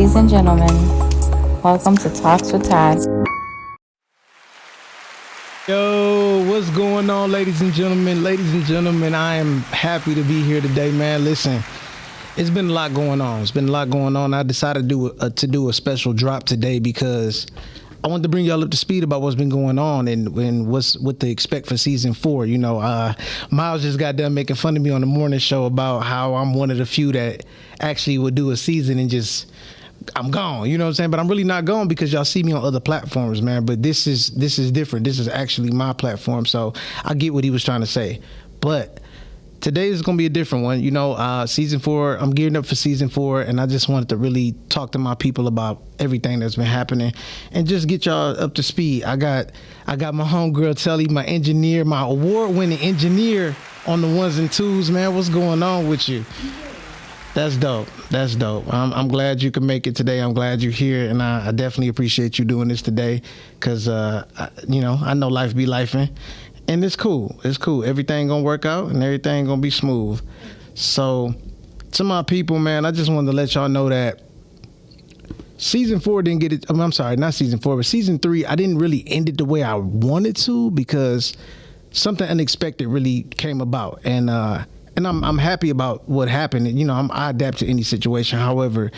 Ladies and gentlemen, welcome to Talks with Todd. Yo, what's going on, ladies and gentlemen? Ladies and gentlemen, I am happy to be here today, man. Listen, it's been a lot going on. I decided to do a special drop today because I wanted to bring y'all up to speed about what's been going on and what to expect for season 4. You know, Miles just got done making fun of me on the morning show about how I'm one of the few that actually would do a season and just I'm gone. You know what I'm saying? But I'm really not gone because y'all see me on other platforms, man. But this is different. This is actually my platform. So I get what he was trying to say. But today is going to be a different one. You know, season 4, I'm gearing up for season 4, and I just wanted to really talk to my people about everything that's been happening and just get y'all up to speed. I got my homegirl Telly, my engineer, my award-winning engineer on the ones and twos, man. What's going on with you? That's dope. I'm glad you can make it today. I'm glad you're here, and I definitely appreciate you doing this today because, I know life be lifing. And it's cool. Everything gonna work out and everything gonna be smooth. So, to my people, man, I just wanted to let y'all know that season 4 didn't get it. I'm sorry, not season 4, but season 3, I didn't really end it the way I wanted to because something unexpected really came about. And I'm happy about what happened. You know, I adapt to any situation. However,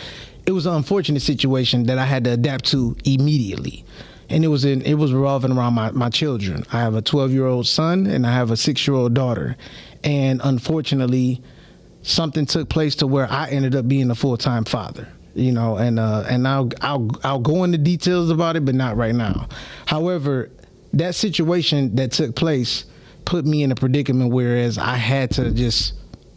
it was an unfortunate situation that I had to adapt to immediately. And it was revolving around my children. I have a 12-year-old son and I have a 6-year-old daughter. And unfortunately, something took place to where I ended up being a full-time father. You know, and I'll go into details about it, but not right now. However, that situation that took place put me in a predicament whereas I had to just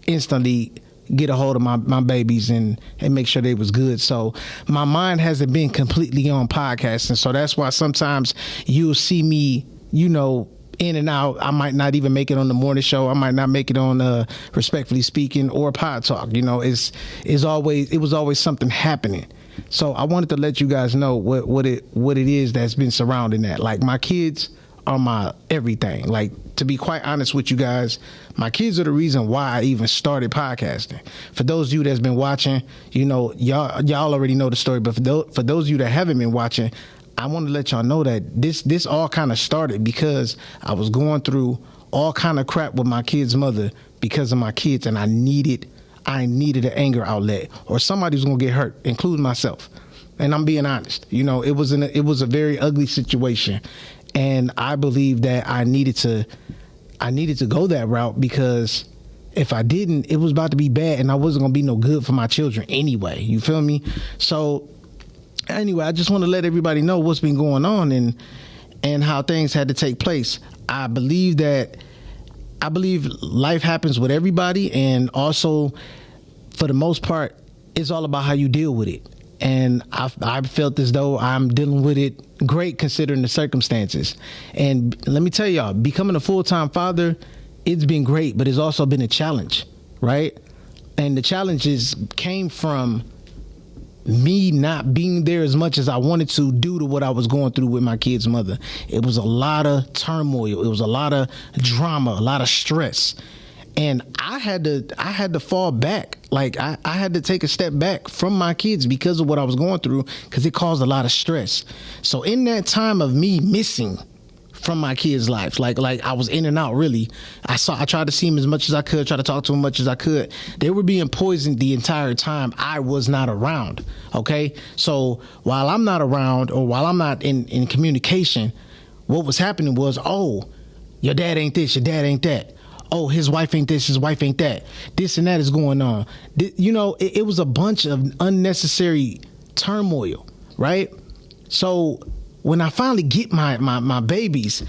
instantly get a hold of my babies and make sure they was good. So my mind hasn't been completely on podcasting. So that's why sometimes you'll see me, you know, in and out. I might not even make it on the morning show. I might not make it on Respectfully Speaking or Pod Talk. You know, it was always something happening. So I wanted to let you guys know what it is that's been surrounding that. Like my kids are my everything. Like, to be quite honest with you guys, my kids are the reason why I even started podcasting. For those of you that's been watching, you know, y'all already know the story, but for those of you that haven't been watching, I want to let y'all know that this all kind of started because I was going through all kind of crap with my kid's mother because of my kids, and I needed an anger outlet, or somebody's gonna get hurt, including myself. And I'm being honest. You know, it was a very ugly situation. And I believe that I needed to go that route because if I didn't, it was about to be bad and I wasn't going to be no good for my children anyway. You feel me? So anyway, I just want to let everybody know what's been going on and how things had to take place. I believe life happens with everybody, and also for the most part, it's all about how you deal with it. And I felt as though I'm dealing with it great considering the circumstances. And let me tell y'all, becoming a full-time father, it's been great, but it's also been a challenge, right? And the challenges came from me not being there as much as I wanted to due to what I was going through with my kid's mother. It was a lot of turmoil. It was a lot of drama, a lot of stress. And I had to fall back. Like I had to take a step back from my kids because of what I was going through, because it caused a lot of stress. So in that time of me missing from my kids' lives, like I was in and out really. I tried to see them as much as I could, try to talk to them as much as I could. They were being poisoned the entire time I was not around. Okay. So while I'm not around, or while I'm not in communication, what was happening was, oh, your dad ain't this, your dad ain't that. Oh, his wife ain't this, his wife ain't that. This and that is going on. You know, it was a bunch of unnecessary turmoil, right? So when I finally get my babies,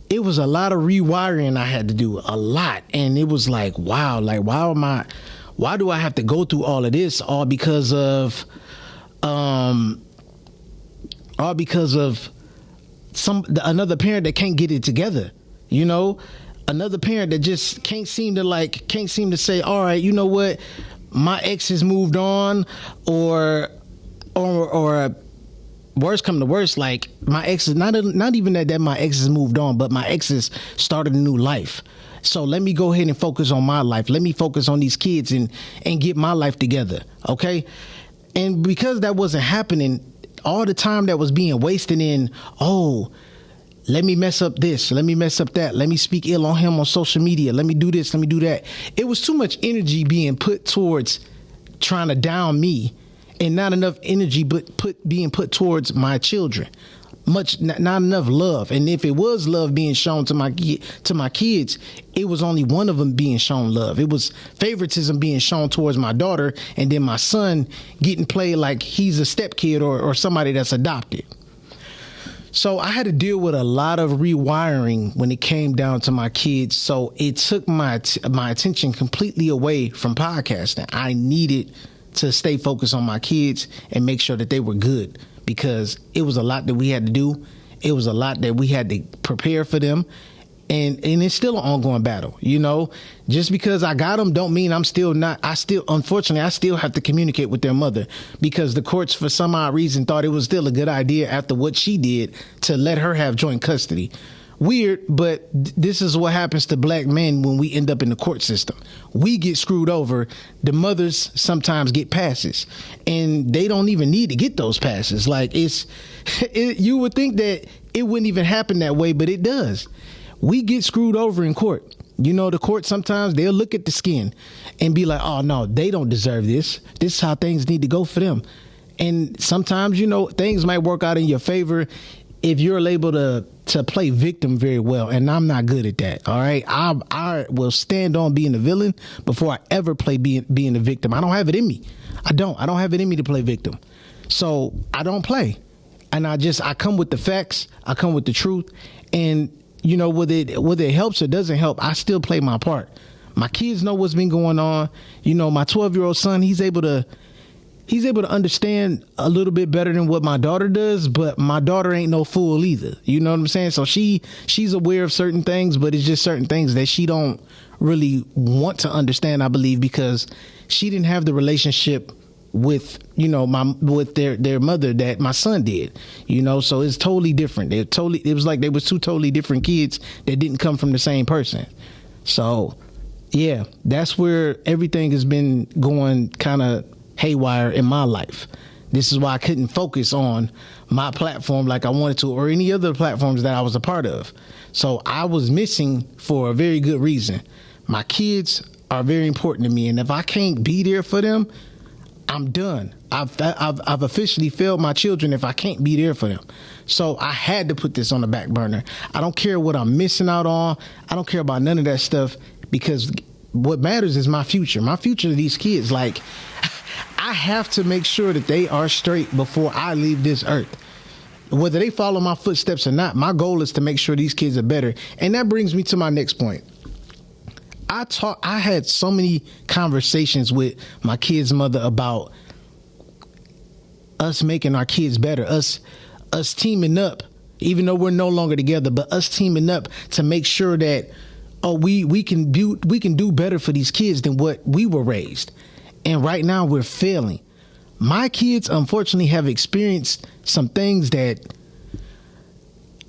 it was a lot of rewiring I had to do, a lot. And it was like, wow, like why do I have to go through all of this? All because of another parent that can't get it together, you know? Another parent that just can't seem to say, all right, you know what, my ex has moved on, or worse come to worse, like my ex is not even that my ex has moved on, but my ex has started a new life. So let me go ahead and focus on my life. Let me focus on these kids and get my life together. Okay. And because that wasn't happening, all the time that was being wasted in, oh, let me mess up this, let me mess up that, let me speak ill on him on social media, let me do this, let me do that. It was too much energy being put towards trying to down me, and not enough energy being put towards my children. Not enough love. And if it was love being shown to my kids, it was only one of them being shown love. It was favoritism being shown towards my daughter, and then my son getting played like he's a stepkid or somebody that's adopted. So I had to deal with a lot of rewiring when it came down to my kids. So it took my attention completely away from podcasting. I needed to stay focused on my kids and make sure that they were good, because it was a lot that we had to do. It was a lot that we had to prepare for them. And it's still an ongoing battle, you know. Just because I got them don't mean unfortunately, I still have to communicate with their mother, because the courts, for some odd reason, thought it was still a good idea after what she did to let her have joint custody. Weird, but this is what happens to black men when we end up in the court system. We get screwed over. The mothers sometimes get passes, and they don't even need to get those passes. Like you would think that it wouldn't even happen that way, but it does. We get screwed over in court. You know, the court, sometimes they'll look at the skin and be like, oh, no, they don't deserve this. This is how things need to go for them. And sometimes, you know, things might work out in your favor if you're able to play victim very well. And I'm not good at that. All right. I will stand on being a villain before I ever play being a victim. I don't have it in me. I don't have it in me to play victim. So I don't play. And I come with the facts. I come with the truth. And you know, whether it helps or doesn't help, I still play my part. My kids know what's been going on. You know, my 12-year-old son, he's able to understand a little bit better than what my daughter does, but my daughter ain't no fool either. You know what I'm saying? So she's aware of certain things, but it's just certain things that she don't really want to understand, I believe, because she didn't have the relationship with, you know, with their mother that my son did, you know. So it's totally different. It was like they was two totally different kids that didn't come from the same person. So yeah, that's where everything has been going kind of haywire in my life. This is why I couldn't focus on my platform like I wanted to, or any other platforms that I was a part of. So I was missing for a very good reason. My kids are very important to me, and if I can't be there for them, I'm done. I've officially failed my children if I can't be there for them. So I had to put this on the back burner. I don't care what I'm missing out on. I don't care about none of that stuff, because what matters is my future. My future to these kids. Like, I have to make sure that they are straight before I leave this earth. Whether they follow my footsteps or not, my goal is to make sure these kids are better. And that brings me to my next point. I had so many conversations with my kid's mother about us making our kids better, us teaming up, even though we're no longer together, but us teaming up to make sure that we can do better for these kids than what we were raised. And right now we're failing. My kids, unfortunately, have experienced some things that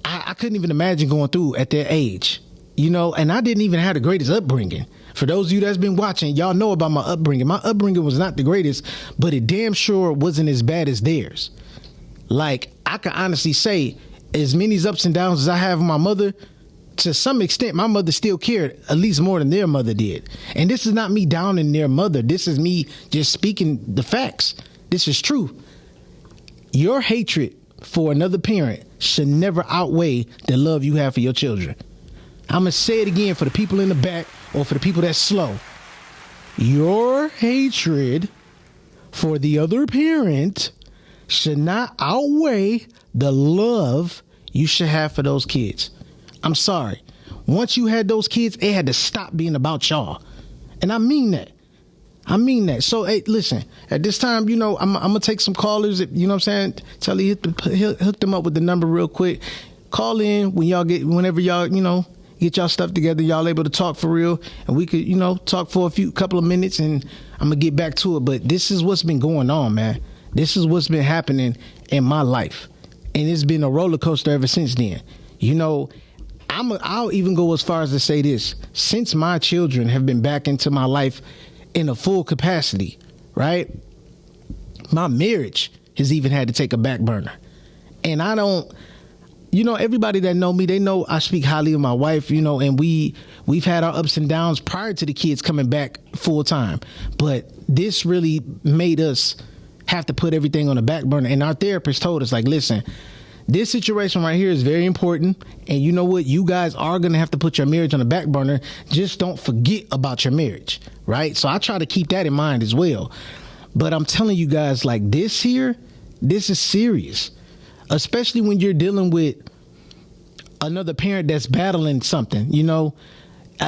I couldn't even imagine going through at their age. You know, and I didn't even have the greatest upbringing. For those of you that's been watching, y'all know about my upbringing. My upbringing was not the greatest, but it damn sure wasn't as bad as theirs. Like, I can honestly say, as many ups and downs as I have with my mother, to some extent, my mother still cared at least more than their mother did. And this is not me downing their mother. This is me just speaking the facts. This is true. Your hatred for another parent should never outweigh the love you have for your children. I'm going to say it again for the people in the back or for the people that's slow. Your hatred for the other parent should not outweigh the love you should have for those kids. I'm sorry. Once you had those kids, it had to stop being about y'all. And I mean that. So, hey, listen, at this time, you know, I'm going to take some callers. You know what I'm saying? Tell you, hook them up with the number real quick. Call in whenever y'all, you know, get y'all stuff together, y'all able to talk for real, and we could, you know, talk for couple of minutes, and I'm gonna get back to it. But this is what's been going on, man. This is what's been happening in my life, and it's been a roller coaster ever since then. You know, I'll even go as far as to say this: since my children have been back into my life in a full capacity, right? My marriage has even had to take a back burner. And I don't, everybody that know me, they know I speak highly of my wife, and we've had our ups and downs prior to the kids coming back full time. But this really made us have to put everything on the back burner. And our therapist told us, like, listen, this situation right here is very important. And you know what? You guys are going to have to put your marriage on the back burner. Just don't forget about your marriage, right? So I try to keep that in mind as well. But I'm telling you guys, like, this is serious, especially when you're dealing with another parent that's battling something,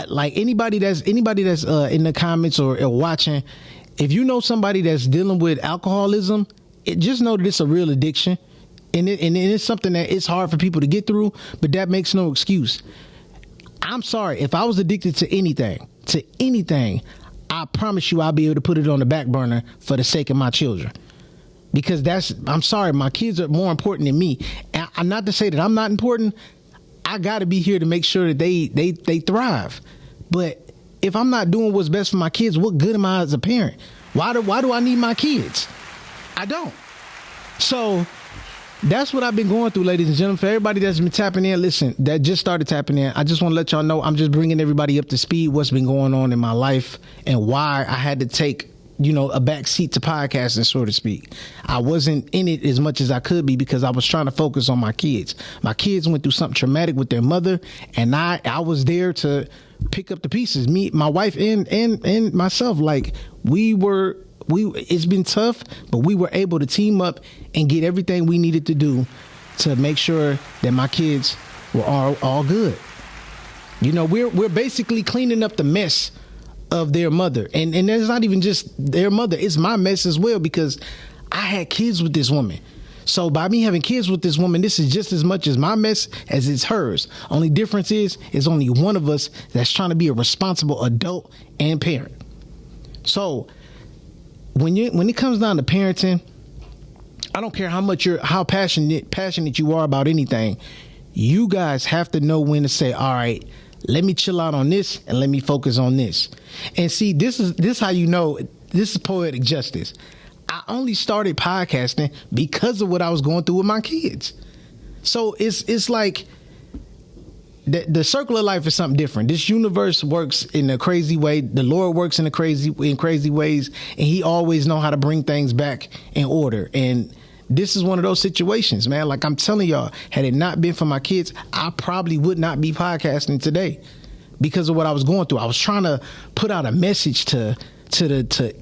like anybody that's in the comments or watching, if you know somebody that's dealing with alcoholism, just know that it's a real addiction. And it's something that it's hard for people to get through, but that makes no excuse. I'm sorry, if I was addicted to anything, I promise you I'll be able to put it on the back burner for the sake of my children. Because I'm sorry, my kids are more important than me. And I'm not to say that I'm not important. I got to be here to make sure that they thrive. But if I'm not doing what's best for my kids, what good am I as a parent? Why do I need my kids? I don't. So that's what I've been going through, ladies and gentlemen. For everybody that's been tapping in, listen, that just started tapping in, I just want to let y'all know I'm just bringing everybody up to speed what's been going on in my life and why I had to take a back seat to podcasting, so to speak. I wasn't in it as much as I could be because I was trying to focus on my kids. My kids went through something traumatic with their mother, and I was there to pick up the pieces. Me, my wife, and myself. Like it's been tough, but we were able to team up and get everything we needed to do to make sure that my kids were all good. We're basically cleaning up the mess of their mother, and it's not even just their mother, it's my mess as well, because I had kids with this woman. So by me having kids with this woman, this is just as much as my mess as it's hers. Only difference is only one of us that's trying to be a responsible adult and parent. So when it comes down to parenting, I don't care how passionate you are about anything, you guys have to know when to say, all right, let me chill out on this and let me focus on this. And see, this is how you know this is poetic justice. I only started podcasting because of what I was going through with my kids. So it's like the circle of life is something different. This universe works in a crazy way. The Lord works in crazy ways, and He always know how to bring things back in order. And this is one of those situations, man. Like I'm telling y'all, had it not been for my kids, I probably would not be podcasting today because of what I was going through. I was trying to put out a message to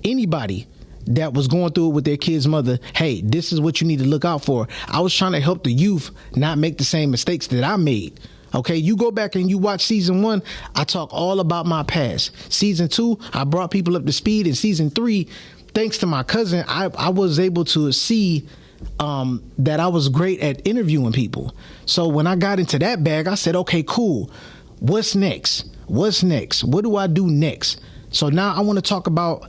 anybody that was going through it with their kid's mother. Hey, this is what you need to look out for. I was trying to help the youth not make the same mistakes that I made. Okay, you go back and you watch season 1, I talk all about my past. Season 2, I brought people up to speed. And season 3, thanks to my cousin, I was able to see that I was great at interviewing people. So when I got into that bag, I said, okay, cool. What's next? What do I do next? So now I want to talk about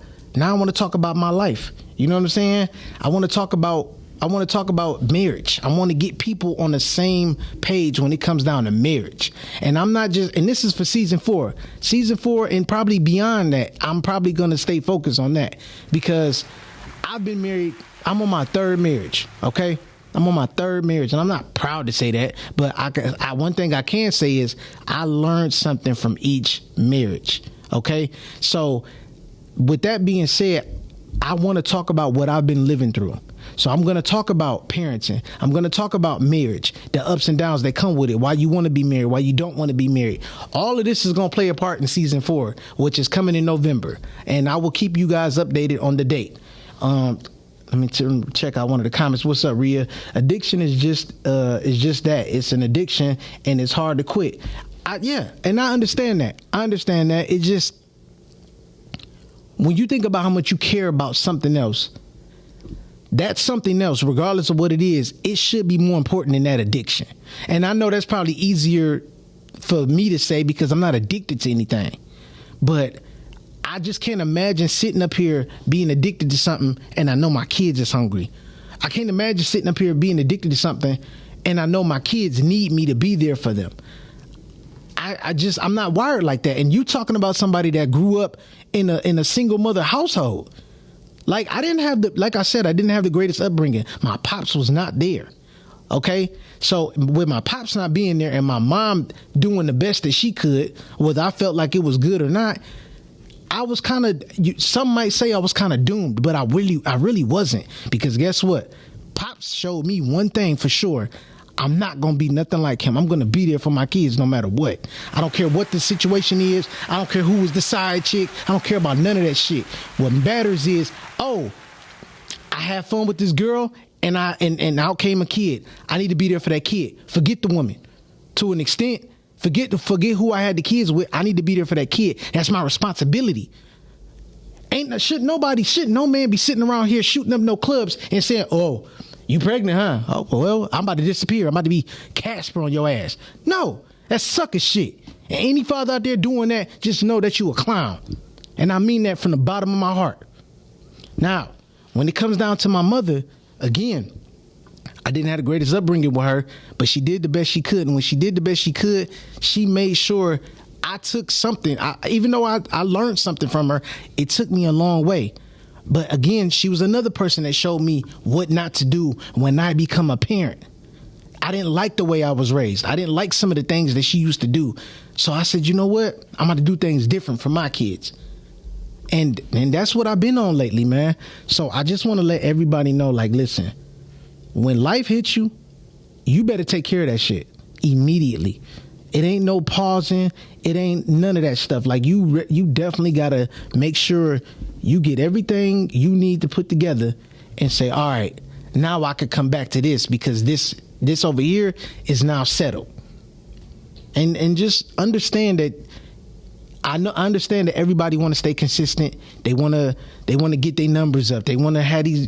my life. You know what I'm saying? I want to talk about marriage. I want to get people on the same page when it comes down to marriage. And I'm not just, and this is for season 4 and probably beyond that. I'm probably going to stay focused on that because I've been married. I'm on my 3rd marriage. Okay. I'm on my 3rd marriage, and I'm not proud to say that, but one thing I can say is I learned something from each marriage. Okay. So with that being said, I want to talk about what I've been living through. So I'm going to talk about parenting. I'm going to talk about marriage, the ups and downs that come with it, why you want to be married, why you don't want to be married. All of this is going to play a part in season 4, which is coming in November. And I will keep you guys updated on the date. Let me check out one of the comments. What's up, Rhea? Addiction is just that. It's an addiction and it's hard to quit. And I understand that. It just, when you think about how much you care about something else, that something else, regardless of what it is, it should be more important than that addiction. And I know that's probably easier for me to say because I'm not addicted to anything. But I just can't imagine sitting up here being addicted to something and I know my kids is hungry. I can't imagine sitting up here being addicted to something and I know my kids need me to be there for them. I'm not wired like that. And you talking about somebody that grew up in a single mother household. Like I didn't have like I said, I didn't have the greatest upbringing. My pops was not there. Okay, so with my pops not being there and my mom doing the best that she could, whether I felt like it was good or not, I was kind of, some might say I was kind of doomed, but I really wasn't, because guess what? Pops showed me one thing for sure. I'm not going to be nothing like him. I'm going to be there for my kids no matter what. I don't care what the situation is. I don't care who was the side chick. I don't care about none of that shit. What matters is, I had fun with this girl and out came a kid. I need to be there for that kid. Forget the woman to an extent. Forget who I had the kids with. I need to be there for that kid. That's my responsibility. Should no man be sitting around here shooting up no clubs and saying, "Oh, you pregnant, huh? Oh, well, I'm about to disappear. I'm about to be Casper on your ass." No, that's sucker shit. And any father out there doing that, just know that you a clown. And I mean that from the bottom of my heart. Now, when it comes down to my mother, again, I didn't have the greatest upbringing with her, but she did the best she could. And when she did the best she could, she made sure I took something. Even though I learned something from her, it took me a long way. But again, she was another person that showed me what not to do when I become a parent. I didn't like the way I was raised. I didn't like some of the things that she used to do. So I said, you know what? I'm going to do things different for my kids. And that's what I've been on lately, man. So I just want to let everybody know, like, listen, when life hits you, you better take care of that shit immediately. It ain't no pausing. It ain't none of that stuff. Like you definitely got to make sure you get everything you need to put together and say, all right, now I could come back to this because this over here is now settled. And just understand that I understand that everybody want to stay consistent. They want to get their numbers up. They want to have these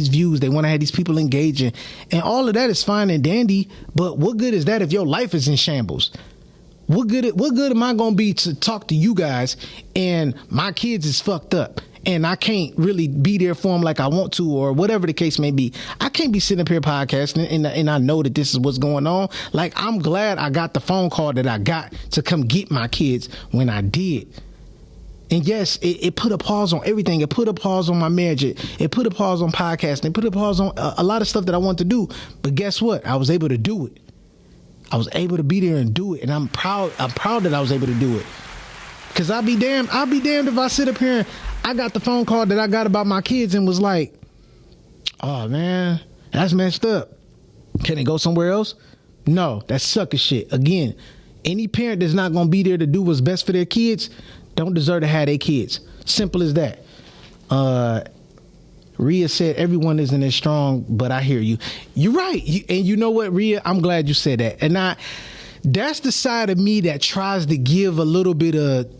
views. They want to have these people engaging. And all of that is fine and dandy, but what good is that if your life is in shambles? What good am I going to be to talk to you guys and my kids is fucked up and I can't really be there for them like I want to, or whatever the case may be? I can't be sitting up here podcasting and I know that this is what's going on. Like, I'm glad I got the phone call that I got to come get my kids when I did. And yes, it put a pause on everything. It put a pause on my marriage. It put a pause on podcasting. It put a pause on a lot of stuff that I want to do. But guess what? I was able to do it. I was able to be there and do it. And I'm proud that I was able to do it. Because I'll be damned if I sit up here and I got the phone call that I got about my kids and was like, oh man, that's messed up. Can it go somewhere else? No, that's sucker shit. Again, any parent that's not going to be there to do what's best for their kids don't deserve to have their kids. Simple as that. Rhea said everyone isn't as strong, but I hear you. You're right. And you know what, Rhea? I'm glad you said that. And that's the side of me that tries to give a little bit of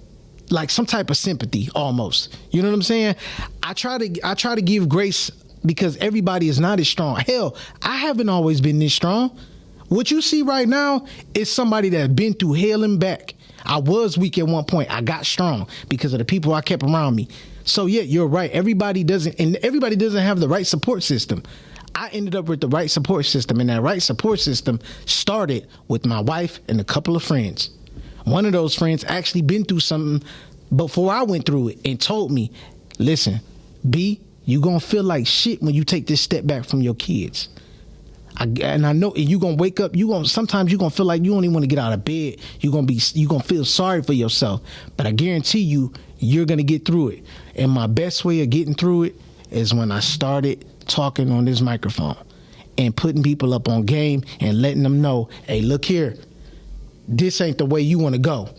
like some type of sympathy almost. You know what I'm saying? I try to give grace because everybody is not as strong. Hell, I haven't always been this strong. What you see right now is somebody that's been through hell and back. I was weak at one point. I got strong because of the people I kept around me. So yeah, you're right. Everybody doesn't have the right support system. I ended up with the right support system, and that right support system started with my wife and a couple of friends. One of those friends actually been through something before I went through it and told me, listen, B, you gonna feel like shit when you take this step back from your kids. And I know you gonna wake up, sometimes you gonna feel like you don't even want to get out of bed. You gonna feel sorry for yourself. But I guarantee you're gonna get through it. And my best way of getting through it is when I started talking on this microphone and putting people up on game and letting them know, hey, look here, this ain't the way you want to go.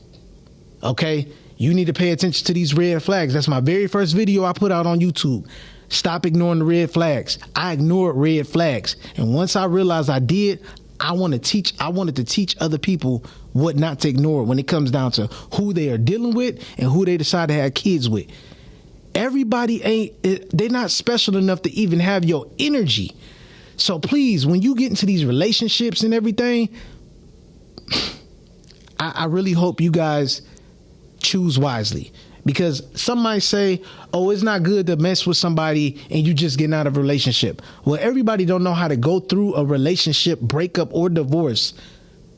Okay? You need to pay attention to these red flags. That's my very first video I put out on YouTube. Stop ignoring the red flags. I ignored red flags. And once I realized I did, I wanted to teach other people what not to ignore when it comes down to who they are dealing with and who they decide to have kids with. Everybody they're not special enough to even have your energy. So please, when you get into these relationships and everything, I really hope you guys choose wisely, because some might say, oh, it's not good to mess with somebody and you just getting out of a relationship. Well, everybody don't know how to go through a relationship breakup or divorce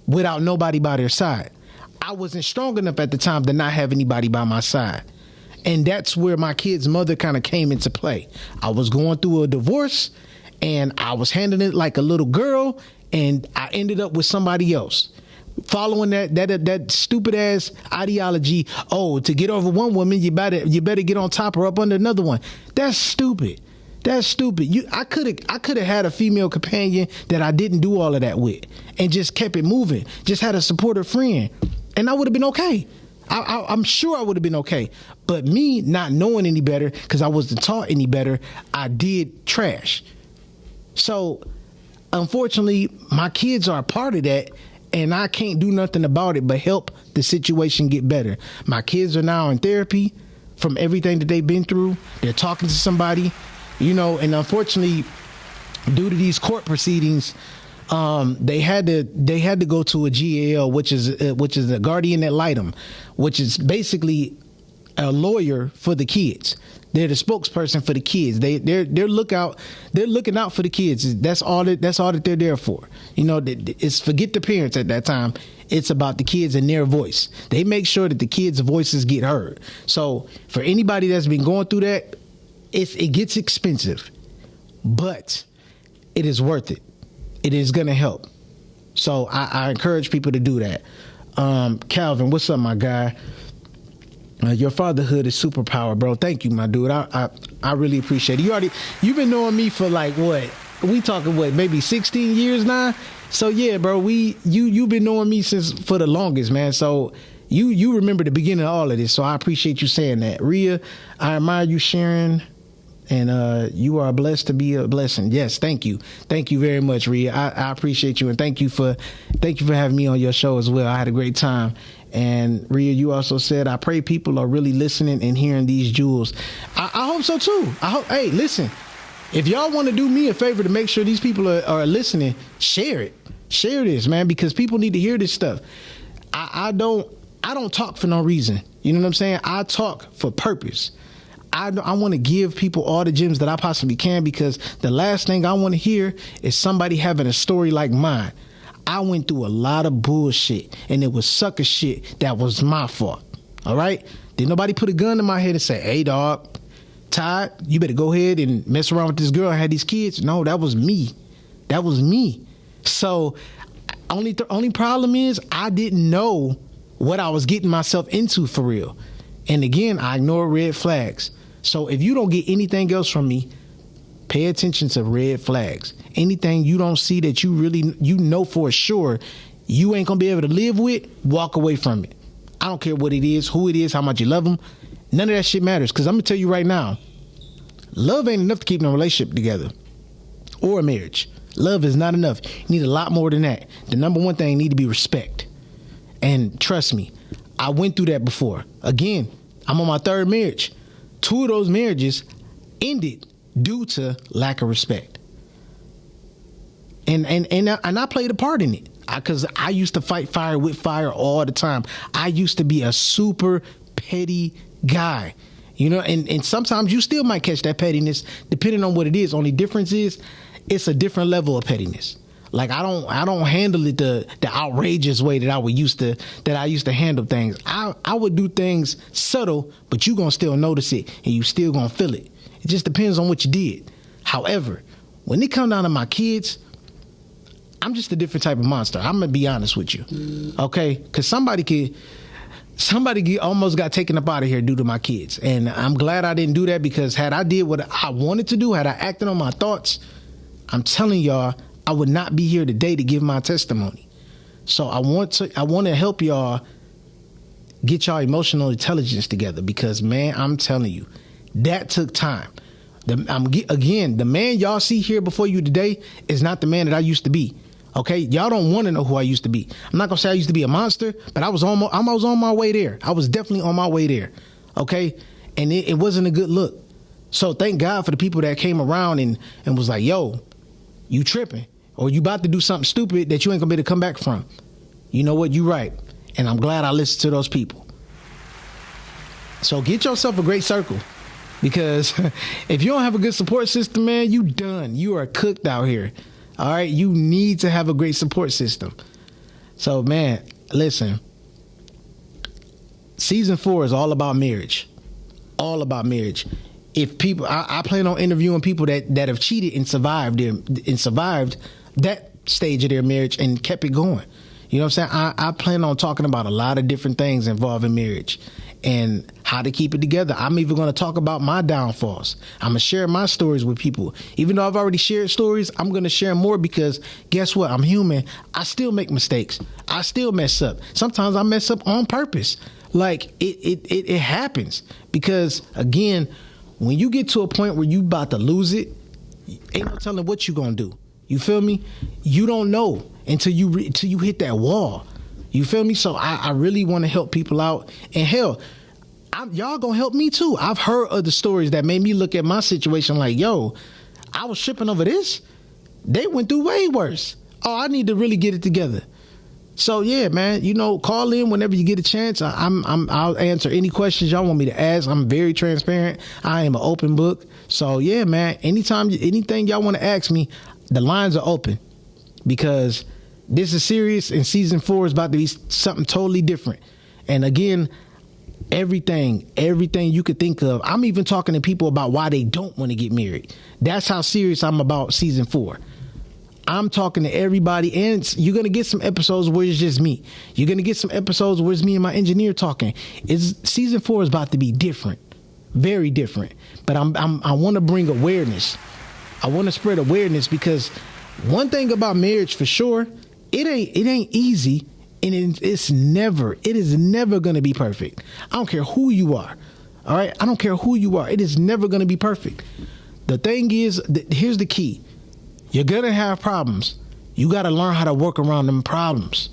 without nobody by their side. I wasn't strong enough at the time to not have anybody by my side. And that's where my kid's mother kind of came into play. I was going through a divorce and I was handling it like a little girl, and I ended up with somebody else. Following that stupid ass ideology, to get over one woman, you better get on top or up under another one. That's stupid. That's stupid. I could have had a female companion that I didn't do all of that with, and just kept it moving. Just had a supportive friend, and I would have been okay. I'm sure I would have been okay. But me not knowing any better, because I wasn't taught any better, I did trash. So, unfortunately, my kids are a part of that, and I can't do nothing about it but help the situation get better. My kids are now in therapy from everything that they've been through. They're talking to somebody, and unfortunately, due to these court proceedings, they had to go to a GAL, which is a guardian ad litem, which is basically a lawyer for the kids. They're the spokesperson for the kids. They're looking out for the kids. That's all that they're there for. It's forget the parents at that time. It's about the kids and their voice. They make sure that the kids' voices get heard. So for anybody that's been going through that, it gets expensive, but it is worth it. It is going to help. So I encourage people to do that. Calvin, what's up, my guy? Your fatherhood is superpower, bro. Thank you, my dude. I really appreciate it. You've been knowing me for like what? We talking maybe 16 years now? So yeah, bro, you've been knowing me for the longest, man. So you remember the beginning of all of this. So I appreciate you saying that. Rhea, I admire you sharing, and you are blessed to be a blessing. Yes, thank you. Thank you very much, Rhea. I appreciate you, and thank you for having me on your show as well. I had a great time. And Rhea, you also said, I pray people are really listening and hearing these jewels. I hope so too. Hey, listen, if y'all want to do me a favor to make sure these people are listening, share it. Share this, man, because people need to hear this stuff. I don't talk for no reason. You know what I'm saying? I talk for purpose. I want to give people all the gems that I possibly can, because the last thing I want to hear is somebody having a story like mine. I went through a lot of bullshit, and it was sucker shit that was my fault. All right? Did nobody put a gun in my head and say, hey, dog, Todd, you better go ahead and mess around with this girl and have these kids? No, that was me. That was me. So only problem is I didn't know what I was getting myself into for real. And again, I ignore red flags. So if you don't get anything else from me, pay attention to red flags. Anything you don't see that you know for sure you ain't gonna be able to live with, walk away from it. I don't care what it is, who it is, how much you love them. None of that shit matters, because I'm gonna tell you right now, love ain't enough to keep a relationship together or a marriage. Love is not enough. You need a lot more than that. The number one thing need to be respect. And trust me, I went through that before. Again, I'm on my third marriage. 2 of those marriages ended due to lack of respect. And I played a part in it, because I used to fight fire with fire all the time. I used to be a super petty guy, and sometimes you still might catch that pettiness depending on what it is. Only difference is it's a different level of pettiness. Like I don't handle it the outrageous way that I used to handle things. I would do things subtle, but you gonna still notice it and you still gonna feel it. It just depends on what you did. However, when it comes down to my kids, I'm just a different type of monster. I'm gonna be honest with you, okay? Because somebody almost got taken up out of here due to my kids, and I'm glad I didn't do that, because had I did what I wanted to do, had I acted on my thoughts, I'm telling y'all, I would not be here today to give my testimony. So I want to help y'all get y'all emotional intelligence together, because man, I'm telling you, that took time. The man y'all see here before you today is not the man that I used to be. Okay, y'all don't want to know who I used to be. I'm not gonna say I used to be a monster, but I was on my way there. I was definitely on my way there. Okay, and it wasn't a good look. So thank God for the people that came around and was like, yo, you tripping, or you about to do something stupid that you ain't gonna be able to come back from. You know what? You right. And I'm glad I listened to those people. So get yourself a great circle, because if you don't have a good support system, man, you done. You are cooked out here. All right. You need to have a great support system. So, man, listen, season 4 is all about marriage. all about marriage. If people, I plan on interviewing people that have cheated and survived that stage of their marriage and kept it going. You know what I'm saying? I plan on talking about a lot of different things involving marriage and how to keep it together. I'm even going to talk about my downfalls. I'm going to share my stories with people. Even though I've already shared stories, I'm going to share more because guess what? I'm human. I still make mistakes. I still mess up. Sometimes I mess up on purpose. Like it happens because again, when you get to a point where you about to lose it, ain't no telling what you going to do. You feel me? You don't know until you hit that wall. You feel me? So I really want to help people out. And hell, y'all gonna help me too. I've heard other stories that made me look at my situation like, yo, I was tripping over this. They went through way worse. Oh, I need to really get it together. So yeah, man, call in whenever you get a chance. I'll answer any questions y'all want me to ask. I'm very transparent. I am an open book. So yeah, man, anything y'all want to ask me, the lines are open because this is serious and season 4 is about to be something totally different. And again, everything you could think of. I'm even talking to people about why they don't want to get married. That's how serious I'm about season 4. I'm talking to everybody, and you're going to get some episodes where it's just me. You're going to get some episodes where it's me and my engineer talking. Season 4 is about to be different, very different. But I want to bring awareness. I want to spread awareness because one thing about marriage for sure, it ain't easy, and it is never going to be perfect. I don't care who you are. All right. I don't care who you are. It is never going to be perfect. The thing is, here's the key. You're going to have problems. You got to learn how to work around them problems.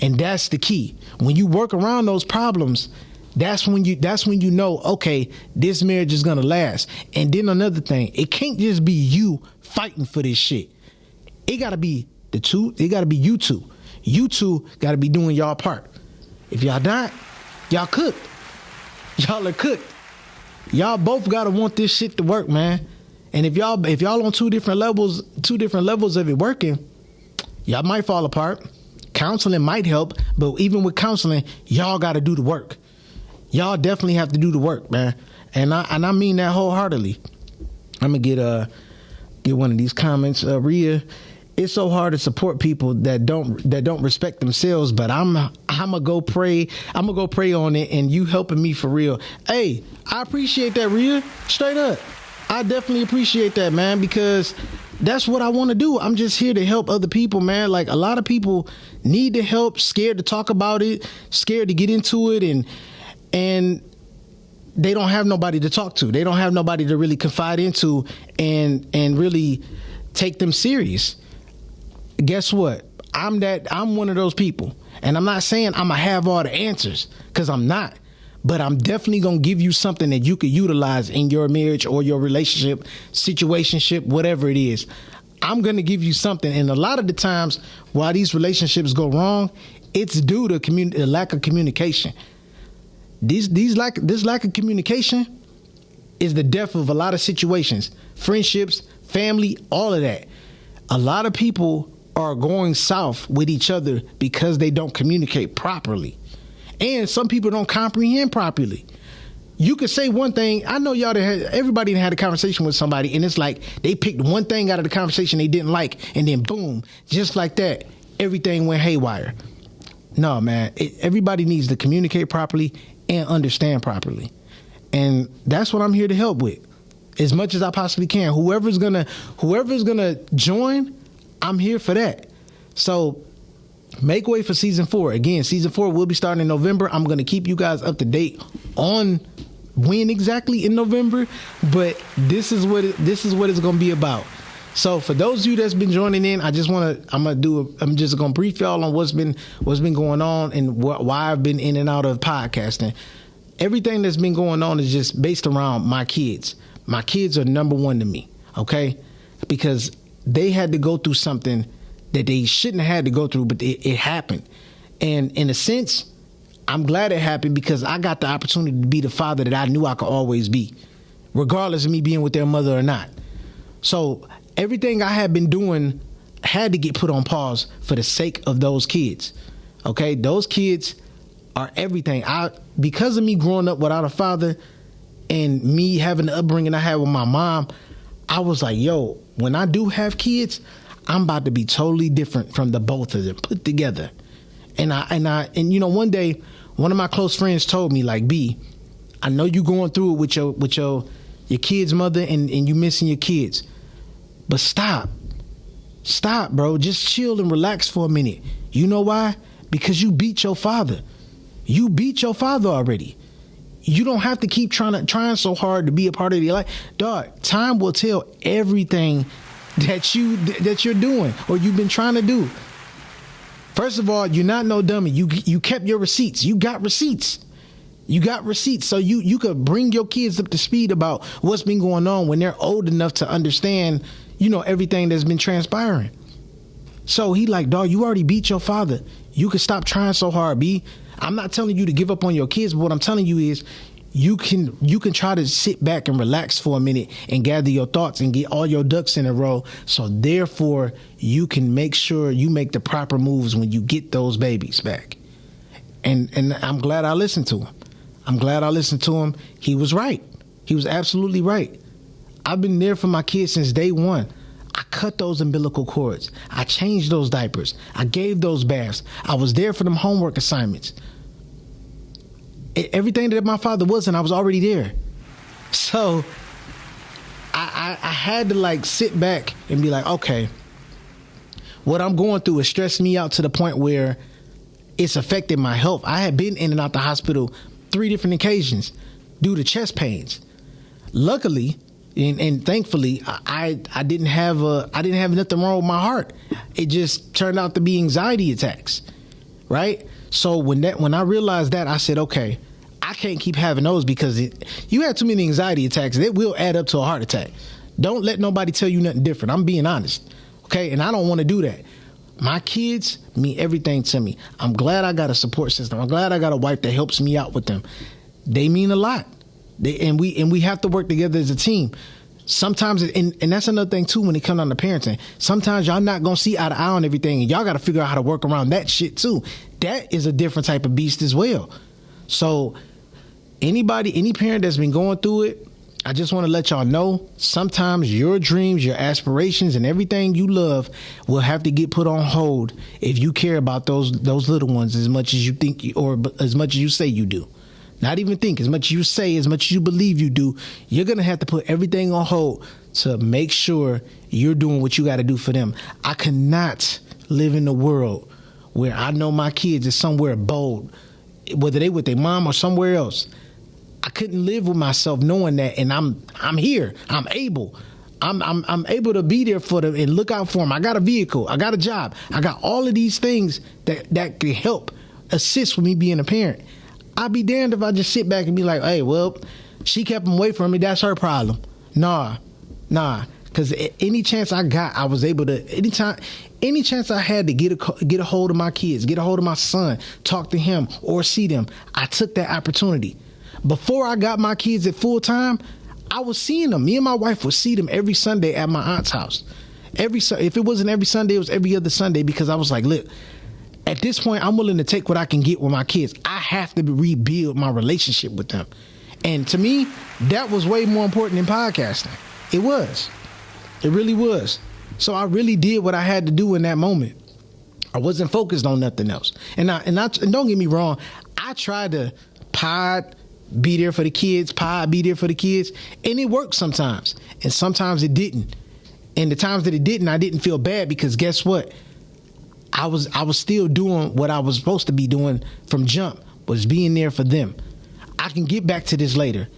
And that's the key. When you work around those problems, that's when you know, okay, this marriage is going to last. And then another thing, it can't just be you fighting for this shit. It got to be the two. It got to be you two. You two got to be doing y'all part. If y'all not, y'all cooked. Y'all are cooked. Y'all both got to want this shit to work, man. And if y'all on two different levels of it working, y'all might fall apart. Counseling might help, but even with counseling, y'all got to do the work. Y'all definitely have to do the work, man. And I mean that wholeheartedly. I'm gonna get one of these comments, Rhea. It's so hard to support people that don't respect themselves, but I'm gonna go pray. I'm gonna go pray on it, and you helping me for real. Hey, I appreciate that, Rhea. Straight up, I definitely appreciate that, man, because that's what I want to do. I'm just here to help other people, man. Like a lot of people need the help, scared to talk about it, scared to get into it, and they don't have nobody to talk to. They don't have nobody to really confide into and really take them serious. Guess what? I'm one of those people. And I'm not saying I'm going to have all the answers, because I'm not. But I'm definitely going to give you something that you could utilize in your marriage or your relationship, situationship, whatever it is. I'm going to give you something. And a lot of the times why these relationships go wrong, it's due to the lack of communication. This lack of communication is the death of a lot of situations, friendships, family, all of that. A lot of people are going south with each other because they don't communicate properly. And some people don't comprehend properly. You could say one thing. I know everybody had a conversation with somebody, and it's like they picked one thing out of the conversation they didn't like, and then boom, just like that, everything went haywire. No, man, everybody needs to communicate properly and understand properly. And that's what I'm here to help with as much as I possibly can. Whoever's gonna join, I'm here for that. So make way for season 4. Again, season 4 will be starting in November. I'm going to keep you guys up to date on when exactly in November, but this is what it's going to be about. So for those of you that's been joining in, I'm just going to brief y'all on what's been going on and why I've been in and out of podcasting. Everything that's been going on is just based around my kids. My kids are number one to me, okay? Because they had to go through something that they shouldn't have had to go through, but it happened. And in a sense, I'm glad it happened because I got the opportunity to be the father that I knew I could always be, regardless of me being with their mother or not. So everything I had been doing had to get put on pause for the sake of those kids. Okay? Those kids are everything. Because of me growing up without a father, and me having the upbringing I had with my mom, I was like, yo, when I do have kids, I'm about to be totally different from the both of them put together. And one day, one of my close friends told me, like, B, I know you going through it with your kid's mother and you missing your kids, but stop, bro. Just chill and relax for a minute. You know why? Because you beat your father. You beat your father already. You don't have to keep trying so hard to be a part of your life. Dog, time will tell everything that you're doing or you've been trying to do. First of all, you're not no dummy. You kept your receipts. You got receipts. So you could bring your kids up to speed about what's been going on when they're old enough to understand, everything that's been transpiring. So he like, dog, you already beat your father. You can stop trying so hard, B. I'm not telling you to give up on your kids, but what I'm telling you is you can try to sit back and relax for a minute and gather your thoughts and get all your ducks in a row. So therefore, you can make sure you make the proper moves when you get those babies back. And I'm glad I listened to him. He was right. He was absolutely right. I've been there for my kids since day one. I cut those umbilical cords. I changed those diapers. I gave those baths. I was there for them homework assignments. Everything that my father wasn't, I was already there. So I had to sit back and be like, okay, what I'm going through is stressing me out to the point where it's affected my health. I had been in and out the hospital 3 different occasions due to chest pains. Luckily, and thankfully, I didn't have nothing wrong with my heart. It just turned out to be anxiety attacks, right? So when I realized that, I said, okay, I can't keep having those because you have too many anxiety attacks. It will add up to a heart attack. Don't let nobody tell you nothing different. I'm being honest, okay? And I don't want to do that. My kids mean everything to me. I'm glad I got a support system. I'm glad I got a wife that helps me out with them. They mean a lot. And we have to work together as a team. Sometimes, and that's another thing too when it comes down to parenting. Sometimes y'all not gonna see eye to eye on everything, and y'all got to figure out how to work around that shit too. That is a different type of beast as well. So any parent that's been going through it, I just want to let y'all know, sometimes your dreams, your aspirations, and everything you love will have to get put on hold if you care about those little ones as much as you think or as much as you say you do. Not even think, as much as you say, as much as you believe you do, you're going to have to put everything on hold to make sure you're doing what you got to do for them. I cannot live in a world where I know my kids is somewhere bold, whether they with their mom or somewhere else. I couldn't live with myself knowing that, and I'm here. I'm able to be there for them and look out for them. I got a vehicle. I got a job. I got all of these things that can help assist with me being a parent. I'd be damned if I just sit back and be like, hey, well, she kept him away from me. That's her problem. Nah. Because any chance I got, I was able to, any chance I had to get a hold of my kids, get a hold of my son, talk to him or see them, I took that opportunity. Before I got my kids at full time, I was seeing them. Me and my wife would see them every Sunday at my aunt's house. If it wasn't every Sunday, it was every other Sunday, because I was like, look, at this point, I'm willing to take what I can get with my kids. I have to rebuild my relationship with them. And to me, that was way more important than podcasting. It was. It really was. So I really did what I had to do in that moment. I wasn't focused on nothing else. And don't get me wrong, I tried to be there for the kids, and it worked sometimes. And sometimes it didn't. And the times that it didn't, I didn't feel bad, because guess what? I was still doing what I was supposed to be doing from jump, was being there for them. I can get back to this later.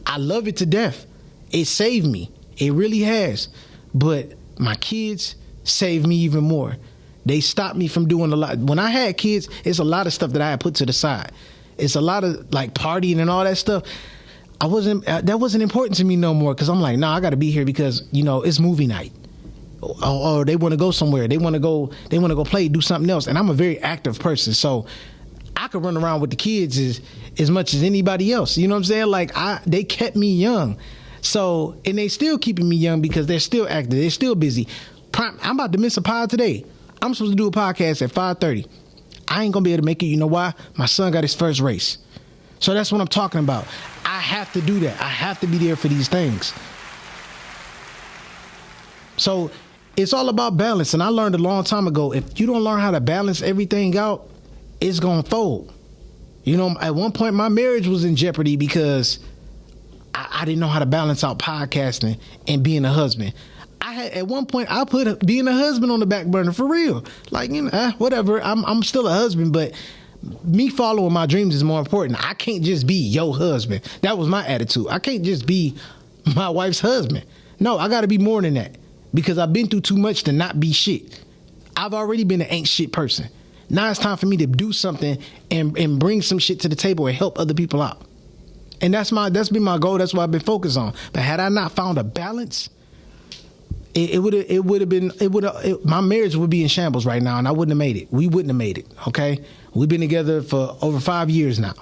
I love it to death. It saved me. It really has. But my kids saved me even more. They stopped me from doing a lot. When I had kids, it's a lot of stuff that I had put to the side. It's a lot of partying and all that stuff. That wasn't important to me no more, because I'm like, nah, I got to be here because, it's movie night. Or they want to go somewhere. They want to go play, do something else. And I'm a very active person, so I could run around with the kids as much as anybody else. You know what I'm saying? They kept me young. So, and they still keeping me young because they're still active. They're still busy. I'm about to miss a pod today. I'm supposed to do a podcast at 5:30. I ain't going to be able to make it. You know why? My son got his first race. So that's what I'm talking about. I have to do that. I have to be there for these things. So it's all about balance. And I learned a long time ago, if you don't learn how to balance everything out, it's going to fold. You know, at one point my marriage was in jeopardy because I didn't know how to balance out podcasting and being a husband. At one point I put being a husband on the back burner for real. Like, you know, whatever. I'm still a husband, but me following my dreams is more important. I can't just be your husband. That was my attitude. I can't just be my wife's husband. No, I got to be more than that. Because I've been through too much to not be shit. I've already been an ain't shit person. Now it's time for me to do something and bring some shit to the table and help other people out. And that's been my goal. That's what I've been focused on. But had I not found a balance, my marriage would be in shambles right now, and I wouldn't have made it. We wouldn't have made it. Okay, we've been together for over 5 years now,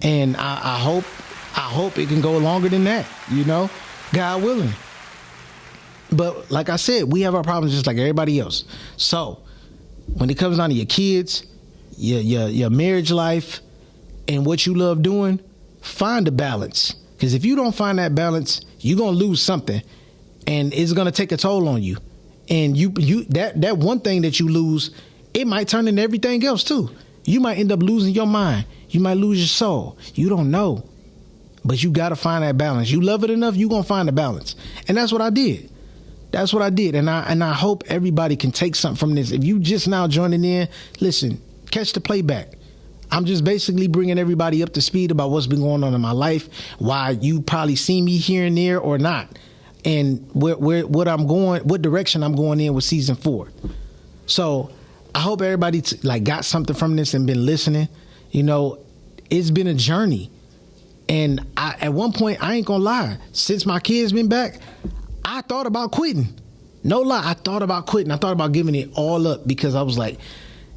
and I hope it can go longer than that. You know, God willing. But like I said, we have our problems just like everybody else. So when it comes down to your kids, your marriage life, and what you love doing, find a balance. Because if you don't find that balance, you're gonna lose something, and it's gonna take a toll on you. And that one thing that you lose, it might turn into everything else too. You might end up losing your mind. You might lose your soul. You don't know. But you gotta find that balance. You love it enough, you're gonna find the balance. And that's what I did. That's what I did, and I hope everybody can take something from this. If you just now joining in, listen, catch the playback. I'm just basically bringing everybody up to speed about what's been going on in my life, why you probably see me here and there or not, and what I'm going, what direction I'm going in with season 4. So I hope everybody got something from this and been listening. You know, it's been a journey, and at one point, I ain't gonna lie, since my kids been back, I thought about quitting. No lie, I thought about quitting. I thought about giving it all up because I was like,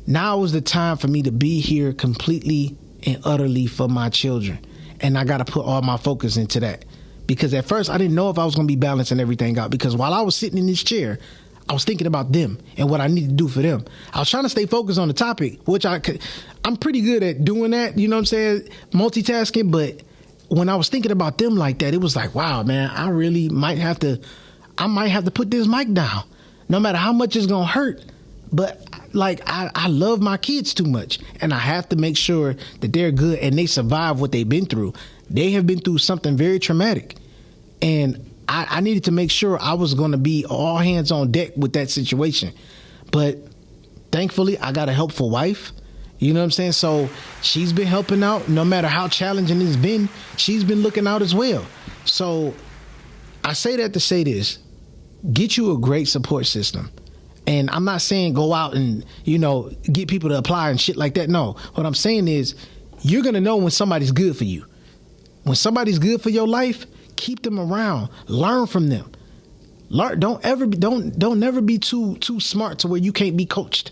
now is the time for me to be here completely and utterly for my children. And I got to put all my focus into that. Because at first, I didn't know if I was going to be balancing everything out. Because while I was sitting in this chair, I was thinking about them and what I need to do for them. I was trying to stay focused on the topic, which I'm pretty good at doing that, you know what I'm saying? Multitasking, but when I was thinking about them like that, it was like, wow, man, I might have to put this mic down, no matter how much it's gonna hurt. But like, I love my kids too much, and I have to make sure that they're good and they survive what they've been through. They have been through something very traumatic, and I needed to make sure I was gonna be all hands on deck with that situation. But thankfully, I got a helpful wife. You know what I'm saying? So she's been helping out. No matter how challenging it's been, she's been looking out as well. So I say that to say this. Get you a great support system. And I'm not saying go out and, you know, get people to apply and shit like that. No. What I'm saying is you're going to know when somebody's good for you. When somebody's good for your life, keep them around. Learn from them. Don't never be too smart to where you can't be coached.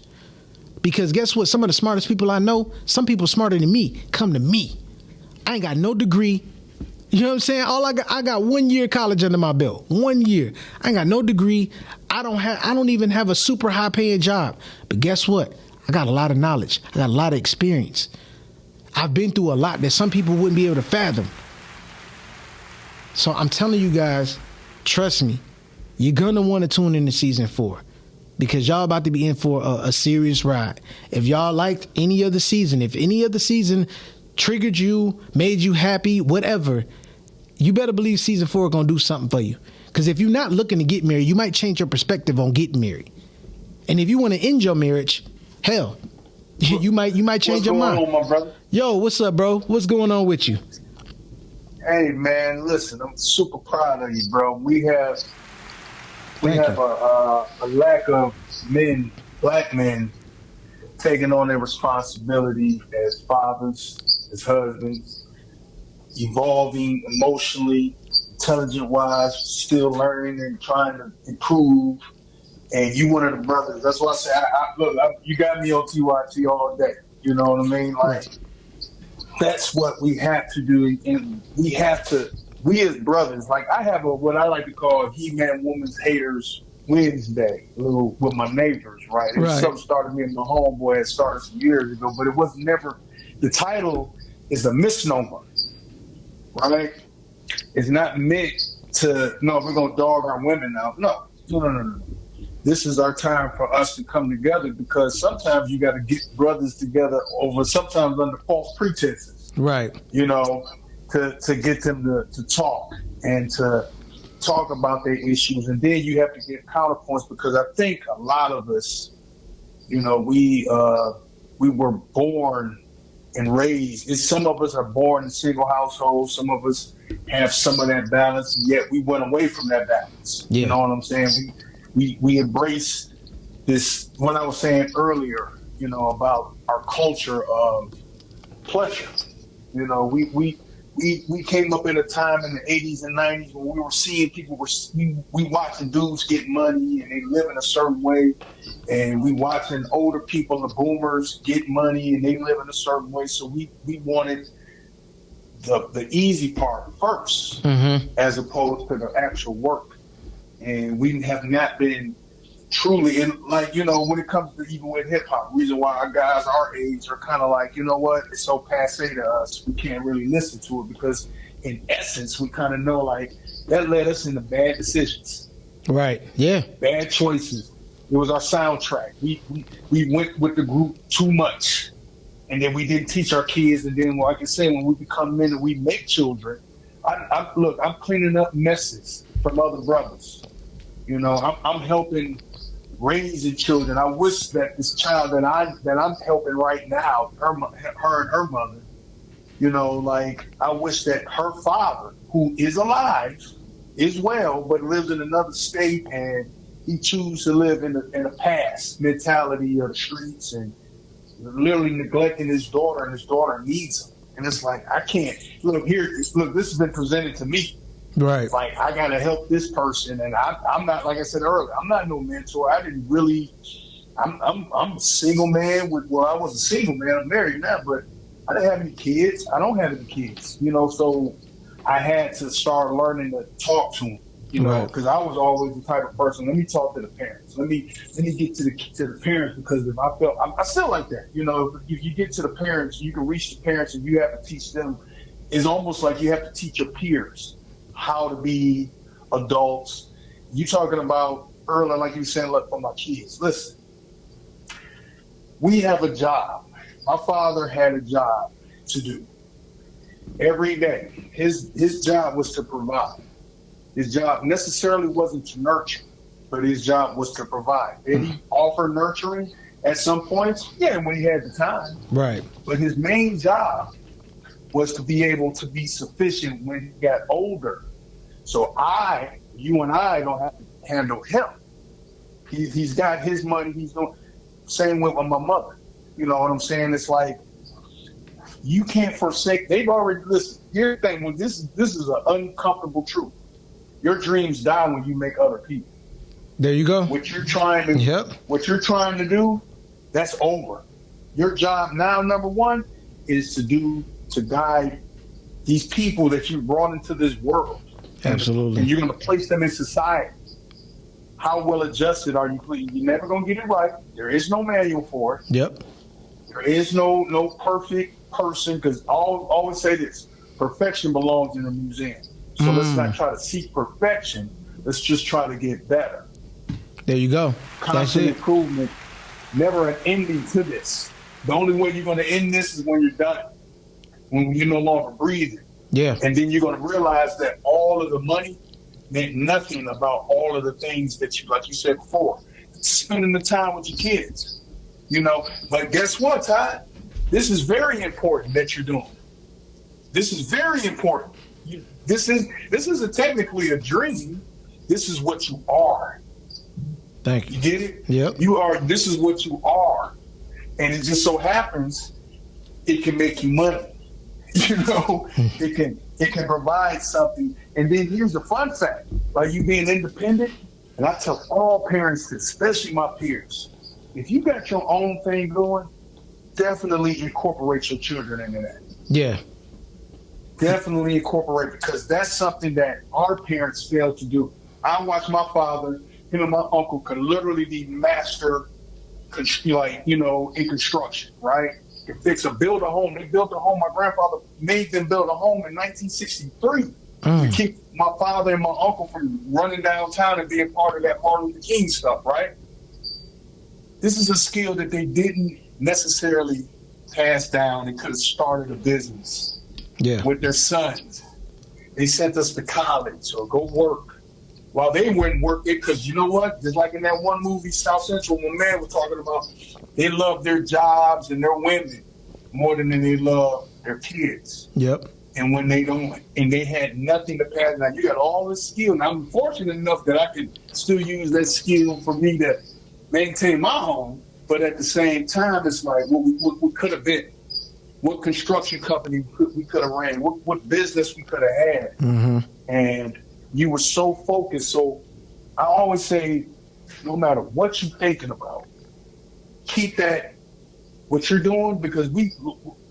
Because guess what? Some of the smartest people I know, some people smarter than me, come to me. I ain't got no degree. You know what I'm saying? I got 1 year college under my belt. 1 year. I ain't got no degree. I don't even have a super high paying job. But guess what? I got a lot of knowledge. I got a lot of experience. I've been through a lot that some people wouldn't be able to fathom. So I'm telling you guys, trust me, you're gonna want to tune into season 4. Because y'all about to be in for a serious ride. If y'all liked any other season, if any other season triggered you, made you happy, whatever, you better believe season 4 gonna do something for you. Because if you're not looking to get married, you might change your perspective on getting married. And if you want to end your marriage, hell, you might change your mind. What's going on, my brother? Yo, what's up, bro? What's going on with you? Hey, man, listen, I'm super proud of you, bro. We have a lack of men, black men, taking on their responsibility as fathers, as husbands, evolving emotionally, intelligent-wise, still learning and trying to improve. And you one of the brothers. That's why I say, look, you got me on TYT all day. You know what I mean? Like, that's what we have to do, and we as brothers, like I have what I like to call He-Man Woman's Haters Wednesday with my neighbors, right? And something started me and my homeboy had started some years ago, but it was never, the title is a misnomer. right? It's not meant to, no, we're going to dog our women out. No, no, no, no, no. This is our time for us to come together, because sometimes you got to get brothers together over, sometimes under false pretenses. Right. You know, to get them to talk and to talk about their issues. And then you have to get counterpoints, because I think a lot of us, you know, we were born and raised. Some of us are born in single households. Some of us have some of that balance, and yet we went away from that balance. Yeah. You know what I'm saying? We embrace this, what I was saying earlier, you know, about our culture of pleasure. You know, we came up in a time in the 80s and 90s when we were seeing people, we watching dudes get money and they live in a certain way. And we watching older people, the boomers, get money and they live in a certain way. So we wanted the easy part first, as opposed to the actual work. And we have not been truly in, like, you know, when it comes to even with hip hop, reason why our guys our age are kind of like, you know what, it's so passe to us, we can't really listen to it, because in essence we kind of know like that led us into bad decisions. Right. Yeah. Bad choices. It was our soundtrack. We went with the group too much, and then we didn't teach our kids. And then, like I say, when we become men and we make children, I'm cleaning up messes from other brothers. You know, I'm helping raising children. I wish that this child that I'm helping right now, her and her mother, you know, like I wish that her father, who is alive, is well, but lives in another state, and he chooses to live in a past mentality of the streets and literally neglecting his daughter, and his daughter needs him. And it's like, I can't look, this has been presented to me. Right. Like, I gotta help this person, and I'm not, like I said earlier, I'm not no mentor. I didn't really. I'm a single man. I was a single man. I'm married now, but I didn't have any kids. I don't have any kids. You know, so I had to start learning to talk to them. You know, because I was always the type of person. Let me talk to the parents. Let me get to the parents, because if I still like that. You know, if you get to the parents, you can reach the parents, and you have to teach them. It's almost like you have to teach your peers how to be adults. You talking about earlier, like you were saying, look, for my kids. Listen, we have a job. My father had a job to do every day. His job was to provide. His job necessarily wasn't to nurture, but his job was to provide. Did he offer nurturing at some points? Yeah, when he had the time. Right. But his main job was to be able to be sufficient when he got older. So you and I don't have to handle him. He's got his money. He's doing same with my mother. You know what I'm saying? It's like, you can't forsake. They've already listened. Here's the thing. When this is an uncomfortable truth. Your dreams die when you make other people. There you go. What you're trying to do, that's over. Your job now, number one, is to guide these people that you brought into this world. Absolutely. And you're going to place them in society. How well adjusted are you? You're never going to get it right. There is no manual for it. Yep. There is no perfect person, because I always say this: perfection belongs in a museum. So let's not try to seek perfection. Let's just try to get better. There you go. Constant improvement. Never an ending to this. The only way you're going to end this is when you're done. When you're no longer breathing. Yeah. And then you're going to realize that all of the money meant nothing about all of the things that you, like you said before, spending the time with your kids. You know, but guess what, Todd? This is very important that you're doing. This is very important. This isn't technically a dream. This is what you are. Thank you. You get it? Yep. You are. This is what you are, and it just so happens it can make you money. You know, it can provide something. And then here's the fun fact: like you being independent, and I tell all parents, especially my peers, if you got your own thing going, definitely incorporate your children into that. Yeah. Definitely incorporate, because that's something that our parents failed to do. I watched my father, him and my uncle could literally be master, like, you know, in construction, right? can fix or build a home. They built a home. My grandfather made them build a home in 1963 to keep my father and my uncle from running downtown and being part of that Martin Luther King stuff, right? This is a skill that they didn't necessarily pass down. They could have started a business with their sons. They sent us to college or go work. While they wouldn't work it, because you know what? Just like in that one movie, South Central, when man was talking about, they love their jobs and their women more than they love their kids. Yep. And when they don't, and they had nothing to pass down, you got all this skill. And I'm fortunate enough that I can still use that skill for me to maintain my home. But at the same time, it's like what we could have been, what construction company we could have ran, what business we could have had. Mm-hmm. And you were so focused. So I always say, no matter what you're thinking about, keep that what you're doing, because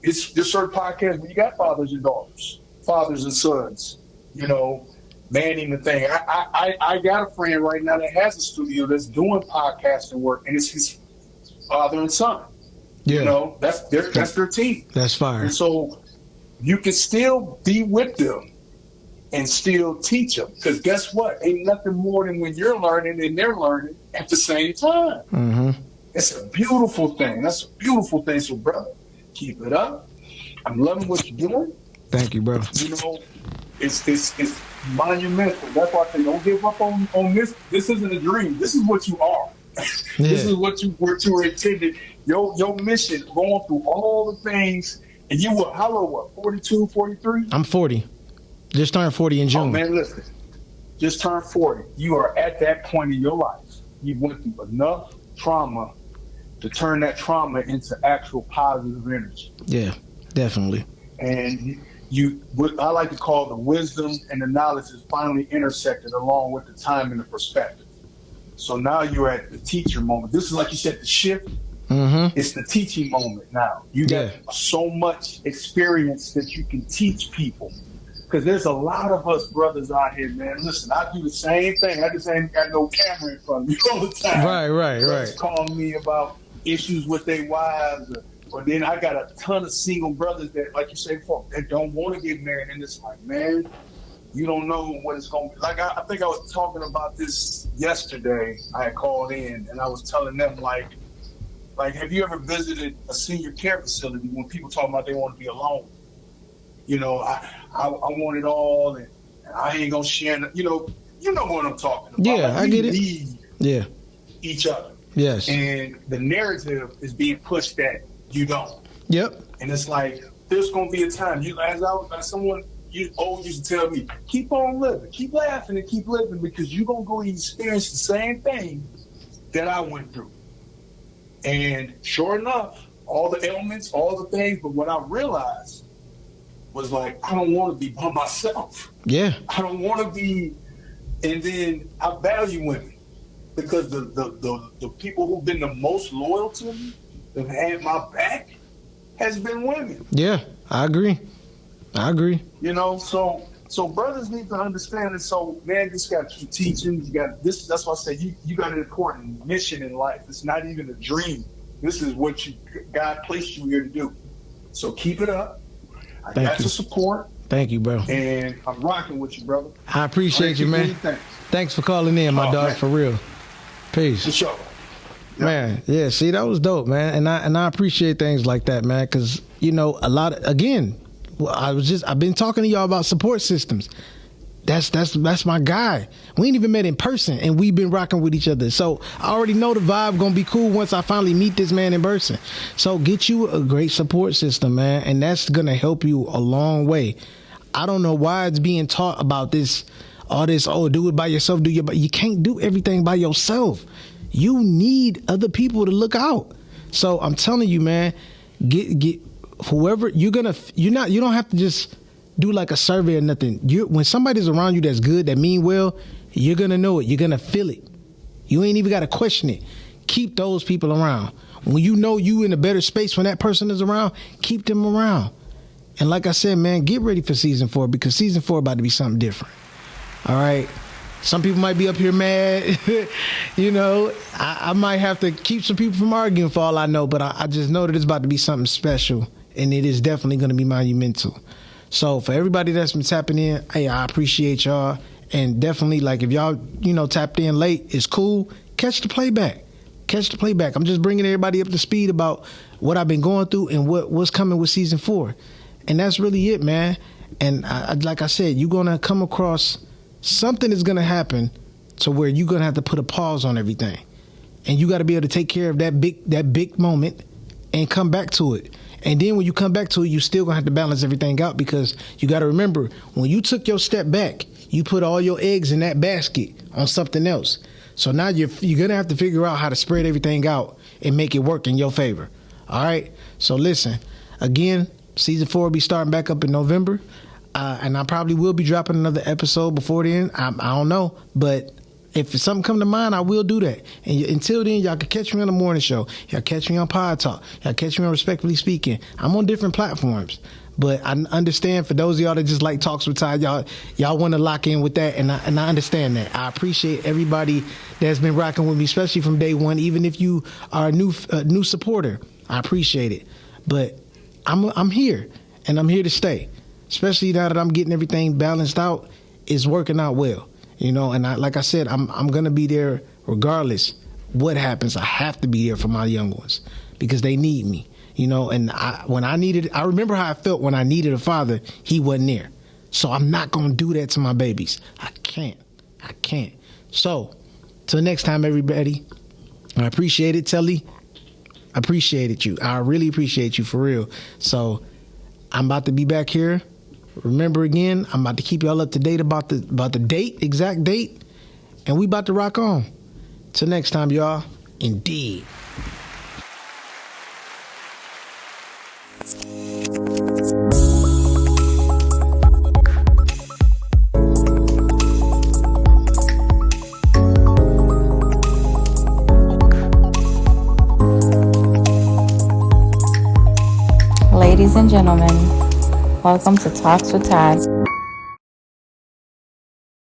it's this certain podcast where you got fathers and daughters, fathers and sons, you know, manning the thing. I got a friend right now that has a studio that's doing podcasting work, and it's his father and son. Yeah. You know, that's their team. That's fire. And so you can still be with them and still teach them. Because guess what? Ain't nothing more than when you're learning and they're learning at the same time. Mm-hmm. It's a beautiful thing. That's a beautiful thing. So, brother, keep it up. I'm loving what you're doing. Thank you, bro. You know, it's monumental. That's why I say don't give up on this. This isn't a dream. This is what you are. Yeah. This is what you were intended. Your mission, going through all the things. And you were, how old, what, 42, 43? I'm 40. Just turned 40 in June. Oh, man, listen. Just turned 40. You are at that point in your life. You went through enough trauma to turn that trauma into actual positive energy. Yeah, definitely. And what I like to call the wisdom and the knowledge is finally intersected along with the time and the perspective. So now you're at the teacher moment. This is, like you said, the shift. Mm-hmm. It's the teaching moment now. You got so much experience that you can teach people. Because there's a lot of us brothers out here, man. Listen, I do the same thing. I just ain't got no camera in front of me all the time. Right. Calling me about issues with their wives. Or then I got a ton of single brothers that, like you said before, that don't want to get married. And it's like, man, you don't know what it's going to be. Like, I think I was talking about this yesterday. I had called in, and I was telling them, like, have you ever visited a senior care facility when people talk about they want to be alone? You know, I want it all, and I ain't gonna share. You know what I'm talking about. Yeah, I get it. Need each other. Yes. And the narrative is being pushed that you don't. Yep. And it's like there's gonna be a time. As someone used to tell me, keep on living, keep laughing, and keep living, because you're gonna go experience the same thing that I went through. And sure enough, all the ailments, all the things, but what I realized was, like, I don't want to be by myself. Yeah. I don't want to be, and then I value women, because the people who've been the most loyal to me, that have had my back, has been women. Yeah, I agree. You know, so brothers need to understand it. So, man, you just got to keep teaching. You got this. That's why I say you got an important mission in life. It's not even a dream. This is what God placed you here to do. So keep it up. I got your support. Thank you, bro. And I'm rocking with you, brother. I appreciate you, man. Thanks for calling in, my dog, man. For real. Peace. For sure. Man, yeah, see, that was dope, man. And I appreciate things like that, man, because, you know, I've been talking to y'all about support systems. That's my guy. We ain't even met in person, and we've been rocking with each other. So I already know the vibe gonna be cool once I finally meet this man in person. So get you a great support system, man, and that's gonna help you a long way. I don't know why it's being taught about this, do it by yourself, you can't do everything by yourself. You need other people to look out. So I'm telling you, man, get whoever you don't have to just do like a survey or nothing. When somebody's around you that's good, that mean well, you're gonna know it. You're gonna feel it. You ain't even gotta question it. Keep those people around. When you know you in a better space when that person is around, keep them around. And like I said, man, get ready for season 4, because season 4 about to be something different. All right. Some people might be up here mad. You know, I might have to keep some people from arguing for all I know, but I just know that it's about to be something special, and it is definitely going to be monumental. So for everybody that's been tapping in, hey, I appreciate y'all. And definitely, like, if y'all, tapped in late, it's cool. Catch the playback. I'm just bringing everybody up to speed about what I've been going through and what's coming with season 4. And that's really it, man. And like I said, you're going to come across something is going to happen to where you're going to have to put a pause on everything. And you got to be able to take care of that big moment and come back to it. And then when you come back to it, you still going to have to balance everything out, because you got to remember, when you took your step back, you put all your eggs in that basket on something else. So now you're going to have to figure out how to spread everything out and make it work in your favor. All right? So listen, again, season 4 will be starting back up in November. And I probably will be dropping another episode before then. I don't know. But if something come to mind, I will do that. And until then, y'all can catch me on the morning show. Y'all catch me on Pod Talk. Y'all catch me on Respectfully Speaking. I'm on different platforms. But I understand for those of y'all that just like Talks with Todd, y'all want to lock in with that, and I understand that. I appreciate everybody that's been rocking with me, especially from day one. Even if you are a new supporter, I appreciate it. But I'm here, and I'm here to stay. Especially now that I'm getting everything balanced out, it's working out well. And like I said, I'm gonna be there regardless what happens. I have to be there for my young ones because they need me. And I remember how I felt when I needed a father. He wasn't there. So I'm not going to do that to my babies. I can't. So till next time, everybody, I appreciate it, Telly. I appreciated you. I really appreciate you, for real. So I'm about to be back here. Remember, again, I'm about to keep y'all up to date about the exact date. And we about to rock on. Till next time, y'all. Indeed. Ladies and gentlemen, welcome to Talks with Todd.